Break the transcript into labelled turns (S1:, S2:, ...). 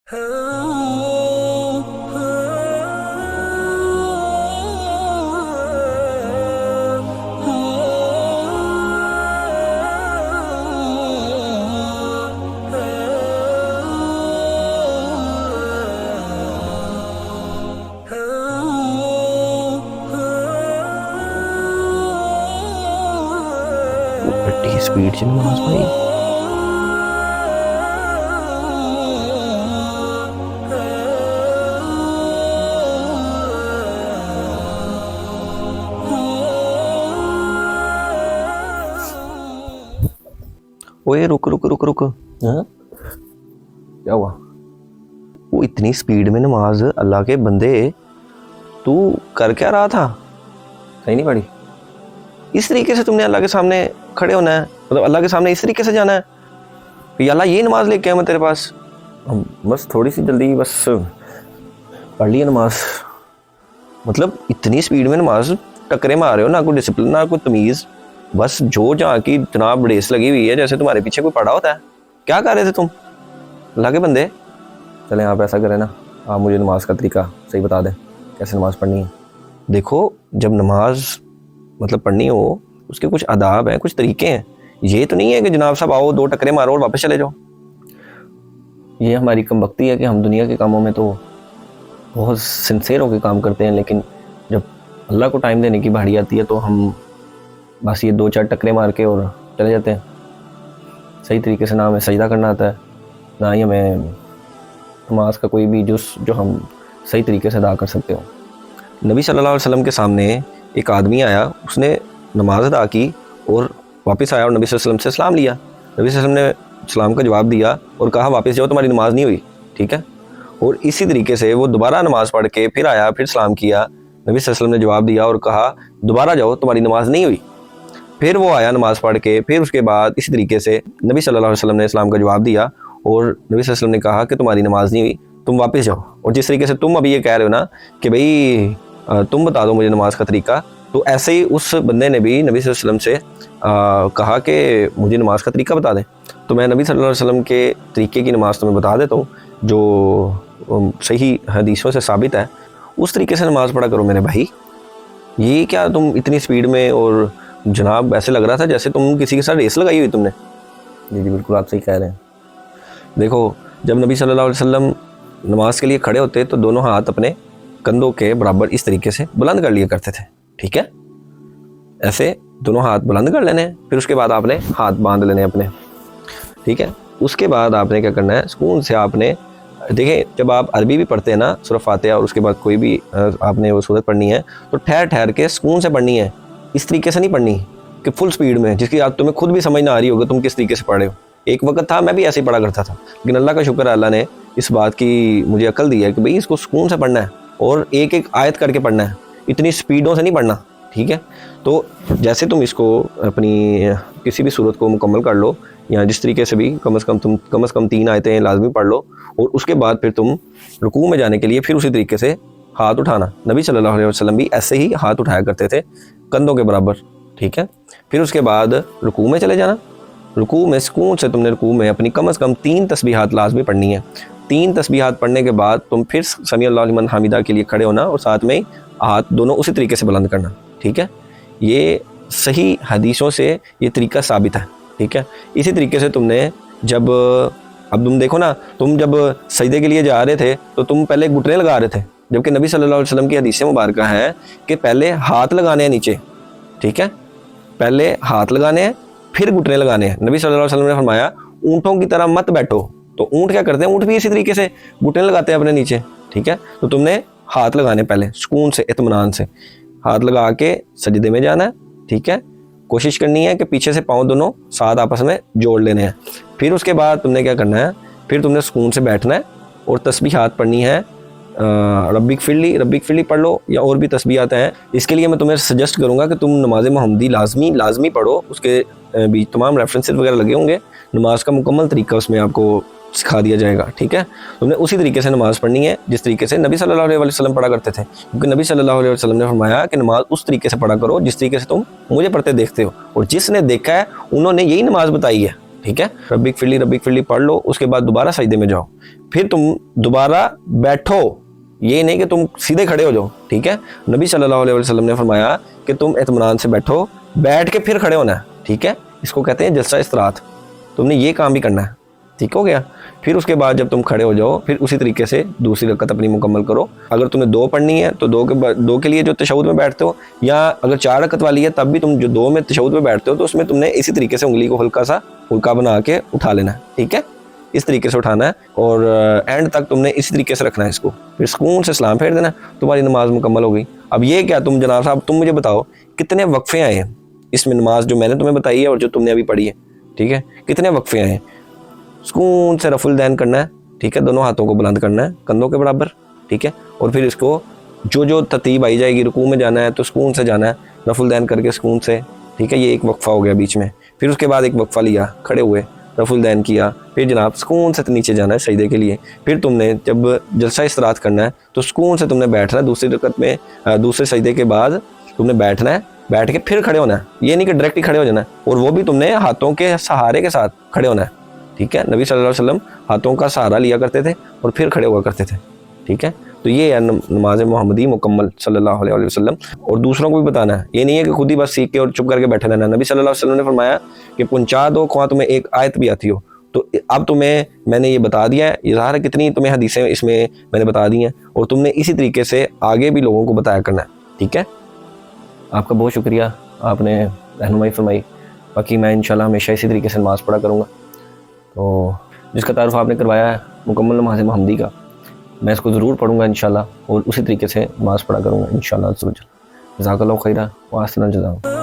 S1: Speed च नमाज पढ़ी। ओए रुक रुक रुक रुक, हाँ क्या हुआ? वो इतनी स्पीड में नमाज, अल्लाह के बंदे तू कर क्या रहा था? सही नहीं पड़ी? इस तरीके से तुमने अल्लाह के सामने खड़े होना है, मतलब अल्लाह के सामने इस तरीके से जाना है कि अल्लाह ये नमाज लेके आया मैं तेरे पास। बस थोड़ी सी जल्दी बस पढ़ लिया नमाज। मतलब इतनी स्पीड में नमाज, टक्करे मार रहे हो, ना कोई डिसिप्लिन ना कोई तमीज़, बस जो जहाँ की जनाब रेस लगी हुई है, जैसे तुम्हारे पीछे कोई पड़ा होता है। क्या कर रहे थे तुम अल्लाह के बंदे? चलें आप ऐसा करें ना, आप मुझे नमाज का तरीका सही बता दें, कैसे नमाज पढ़नी है। देखो, जब नमाज मतलब पढ़नी हो उसके कुछ आदाब हैं, कुछ तरीके हैं। ये तो नहीं है कि जनाब साहब आओ, दो टकरे मारो और वापस चले जाओ। ये हमारी कमबख्ती है कि हम दुनिया के कामों में तो बहुत सिंसियर होकर काम करते हैं, लेकिन जब अल्लाह को टाइम देने की बारी आती है तो हम बस ये दो चार टकरे मार के और चले जाते हैं। सही तरीके से ना हमें सजदा करना आता है, ना ही हमें नमाज का कोई भी जुज़ जो हम सही तरीके से अदा कर सकते हो। नबी सल्लल्लाहु अलैहि वसल्लम के सामने एक आदमी आया, उसने नमाज अदा की और वापस आया और नबी सल्लल्लाहु अलैहि वसल्लम से सलाम लिया। नबी सल्लल्लाहु अलैहि वसल्लम ने सलाम का जवाब दिया और कहा वापस जाओ, तुम्हारी नमाज नहीं हुई। ठीक है। और इसी तरीके से वो दोबारा नमाज पढ़ के फिर आया, फिर सलाम किया। नबी सल्लल्लाहु अलैहि वसल्लम ने जवाब दिया और कहा दोबारा जाओ, तुम्हारी नमाज नहीं हुई। फिर वो आया नमाज पढ़ के, फिर उसके बाद इसी तरीके से नबी सल्लल्लाहु अलैहि वसल्लम ने सलाम का जवाब दिया और नबी सल्लल्लाहु अलैहि वसल्लम ने कहा कि तुम्हारी नमाज नहीं हुई, तुम वापस जाओ। और जिस तरीके से तुम अभी ये कह रहे हो ना कि भाई तुम बता दो मुझे नमाज का तरीका, तो ऐसे ही उस बंदे ने भी नबी सल्लल्लाहु अलैहि वसल्लम से कहा कि मुझे नमाज का तरीका बता दें। तो मैं नबी सल्लल्लाहु अलैहि वसल्लम के तरीके की नमाज तुम्हें बता देता हूँ, जो सही हदीसों से साबित है। उस तरीके से नमाज पढ़ा करो मेरे भाई। ये क्या तुम इतनी स्पीड में, और जनाब ऐसे लग रहा था जैसे तुम किसी के साथ रेस लगाई हुई तुमने। जी जी बिल्कुल आप सही कह रहे हैं। देखो, जब नबी सल्लल्लाहु अलैहि वसल्लम नमाज के लिए खड़े होते तो दोनों हाथ अपने कंधों के बराबर इस तरीके से बुलंद कर लिया करते थे। ठीक है, ऐसे दोनों हाथ बुलंद कर लेने, फिर उसके बाद आपने हाथ बांध लेने अपने। ठीक है, उसके बाद आपने क्या करना है, सुकून से आपने देखें, जब आप अरबी भी पढ़ते हैं ना, सूरह फातिहा और उसके बाद कोई भी आपने वो सूरत पढ़नी है तो ठहर ठहर के सुकून से पढ़नी है। इस तरीके से नहीं पढ़नी कि फुल स्पीड में, जिसकी आप तुम्हें खुद भी समझ ना आ रही होगी तुम किस तरीके से पढ़ रहे हो। एक वक्त था मैं भी ऐसे ही पढ़ा करता था, लेकिन अल्लाह का शुक्र है, अल्लाह ने इस बात की मुझे अकल दी है कि भाई इसको सुकून से पढ़ना है और एक एक आयत करके पढ़ना है, इतनी स्पीडों से नहीं पढ़ना। ठीक है, तो जैसे तुम इसको अपनी किसी भी सूरत को मुकम्मल कर लो, या जिस तरीके से भी कम से कम 3 आयतें लाजमी पढ़ लो, और उसके बाद फिर तुम रुकू में जाने के लिए फिर उसी तरीके से हाथ उठाना। नबी सल्लल्लाहु अलैहि वसल्लम भी ऐसे ही हाथ उठाया करते थे कंधों के बराबर। ठीक है, फिर उसके बाद रुकू में चले जाना। रुकू में सुकून से तुमने रुकू में अपनी कम से कम 3 तस्बीहात लाजमी पढ़नी है। 3 तस्बीहात पढ़ने के बाद तुम फिर समी अल्लाहु लिमन हमीदा के लिए खड़े होना और साथ में हाथ दोनों उसी तरीके से बुलंद करना। ठीक है, ये सही हदीसों से ये तरीका साबित है। ठीक है, इसी तरीके से तुमने जब अब तुम देखो ना, तुम जब सजदे के लिए जा रहे थे तो तुम पहले घुटने लगा रहे थे, जबकि नबी सल्लल्लाहु अलैहि वसल्लम की हदीस मुबारक है कि पहले हाथ लगाने हैं नीचे। ठीक है, पहले हाथ लगाने हैं फिर घुटने लगाने हैं। नबी सल्लल्लाहु अलैहि वसल्लम ने फरमाया ऊँटों की तरह मत बैठो। तो ऊँट क्या करते हैं, ऊँट भी इसी तरीके से घुटने लगाते हैं अपने नीचे। ठीक है, तो तुमने हाथ लगाने पहले सुकून से, इत्मीनान से हाथ लगा के सजदे में जाना है। ठीक है, कोशिश करनी है कि पीछे से पाँव दोनों साथ आपस में जोड़ लेने हैं। फिर उसके बाद तुमने क्या करना है, फिर तुमने सुकून से बैठना है और तस्बीहात पढ़नी है। रब्बिक फिरली पढ़ लो, या और भी तस्बीहात हैं। इसके लिए मैं तुम्हें सजेस्ट करूंगा कि तुम नमाज मोहम्मदी लाजमी पढ़ो। उसके बीच तमाम रेफरेंसेस वगैरह लगे होंगे, नमाज का मुकम्मल तरीका उसमें आपको सिखा दिया जाएगा। ठीक है, तुमने उसी तरीके से नमाज़ पढ़नी है जिस तरीके से नबी सल्लल्लाहु अलैहि वसल्लम पढ़ा करते थे, क्योंकि नबी सल्लल्लाहु अलैहि वसल्लम ने फरमाया कि नमाज उस तरीके से पढ़ा करो जिस तरीके से तुम मुझे पढ़ते देखते हो, और जिसने देखा है उन्होंने यही नमाज बताई है। ٹھیک ہے. ربک فلی پڑھ لو, اس کے بعد دوبارہ سجدے میں جاؤ, پھر تم دوبارہ بیٹھو, یہ نہیں کہ تم سیدھے کھڑے ہو جاؤ. ٹھیک ہے, نبی صلی اللہ علیہ وسلم نے فرمایا کہ تم اطمینان سے بیٹھو, بیٹھ کے پھر کھڑے ہونا ہے. ٹھیک ہے, اس کو کہتے ہیں جلسہ استراحت. تم نے یہ کام بھی کرنا ہے. ٹھیک ہو گیا. پھر اس کے بعد جب تم کھڑے ہو جاؤ, پھر اسی طریقے سے دوسری رکعت اپنی مکمل کرو. اگر تمہیں 2 پڑھنی ہے تو 2 کے لیے جو تشہد میں بیٹھتے ہو, یا اگر 4 رکعت والی ہے تب بھی تم جو 2 میں تشہد میں بیٹھتے ہو تو اس میں تم نے اسی طریقے سے انگلی کو ہلکا سا پھلکا بنا کے اٹھا لینا ہے. ٹھیک ہے, اس طریقے سے اٹھانا ہے اور اینڈ تک تم نے اسی طریقے سے رکھنا ہے اس کو. پھر سکون سے سلام پھیر دینا, تمہاری نماز مکمل ہو گئی. اب یہ کیا تم جناب صاحب تم مجھے بتاؤ کتنے وقفے آئے ہیں اس میں نماز جو میں نے تمہیں بتائی ہے اور جو تم نے ابھی پڑھی ہے. ٹھیک ہے, کتنے وقفے آئے ہیں. سکون سے رفع الدین کرنا ہے. ٹھیک ہے, دونوں ہاتھوں کو بلند کرنا ہے کندھوں کے برابر. ٹھیک ہے, اور پھر اس کو جو ترتیب آئی جائے گی, رکوع میں جانا ہے تو سکون سے جانا ہے, رفع الدین کر کے سکون سے. ٹھیک ہے, یہ ایک وقفہ ہو گیا بیچ میں. پھر اس کے بعد ایک وقفہ لیا, کھڑے ہوئے, رفع الدین کیا, پھر جناب سکون سے نیچے جانا ہے سجدے کے لیے. پھر تم نے جب جلسہ استراحت کرنا ہے تو سکون سے تم نے بیٹھنا ہے. دوسری رکعت میں دوسرے سجدے کے بعد تم نے بیٹھنا ہے, بیٹھ کے پھر کھڑے ہونا ہے. یہ نہیں کہ ڈائریکٹ ہی کھڑے ہو جانا ہے, اور وہ بھی تم نے ہاتھوں کے سہارے کے ساتھ کھڑے ہونا ہے. ٹھیک ہے, نبی صلی اللہ علیہ وسلم ہاتھوں کا سہارا لیا کرتے تھے اور پھر کھڑے ہوا کرتے تھے. ٹھیک ہے, تو یہ ہے نماز محمدی مکمل صلی اللہ علیہ وسلم. اور دوسروں کو بھی بتانا ہے, یہ نہیں ہے کہ خود ہی بس سیکھ کے اور چپ کر کے بیٹھے رہنا. نبی صلی اللہ علیہ وسلم نے فرمایا کہ پہنچا دو خواہ تمہیں ایک آیت بھی آتی ہو. تو اب تمہیں میں نے یہ بتا دیا ہے, یہ ظاہر ہے کتنی تمہیں حدیثیں اس میں نے بتا دی ہیں, اور تم نے اسی طریقے سے آگے بھی لوگوں کو بتایا کرنا ہے. ٹھیک ہے, آپ کا بہت شکریہ, آپ نے رہنمائی فرمائی. باقی میں انشاءاللہ ہمیشہ اسی طریقے سے نماز پڑھا کروں گا. تو جس کا تعارف آپ نے کروایا ہے مکمل نماز محمدی کا, میں اس کو ضرور پڑھوں گا انشاءاللہ, اور اسی طریقے سے نماز پڑھا کروں گا انشاءاللہ. جزاک اللہ خیرہ واسنا جزاک.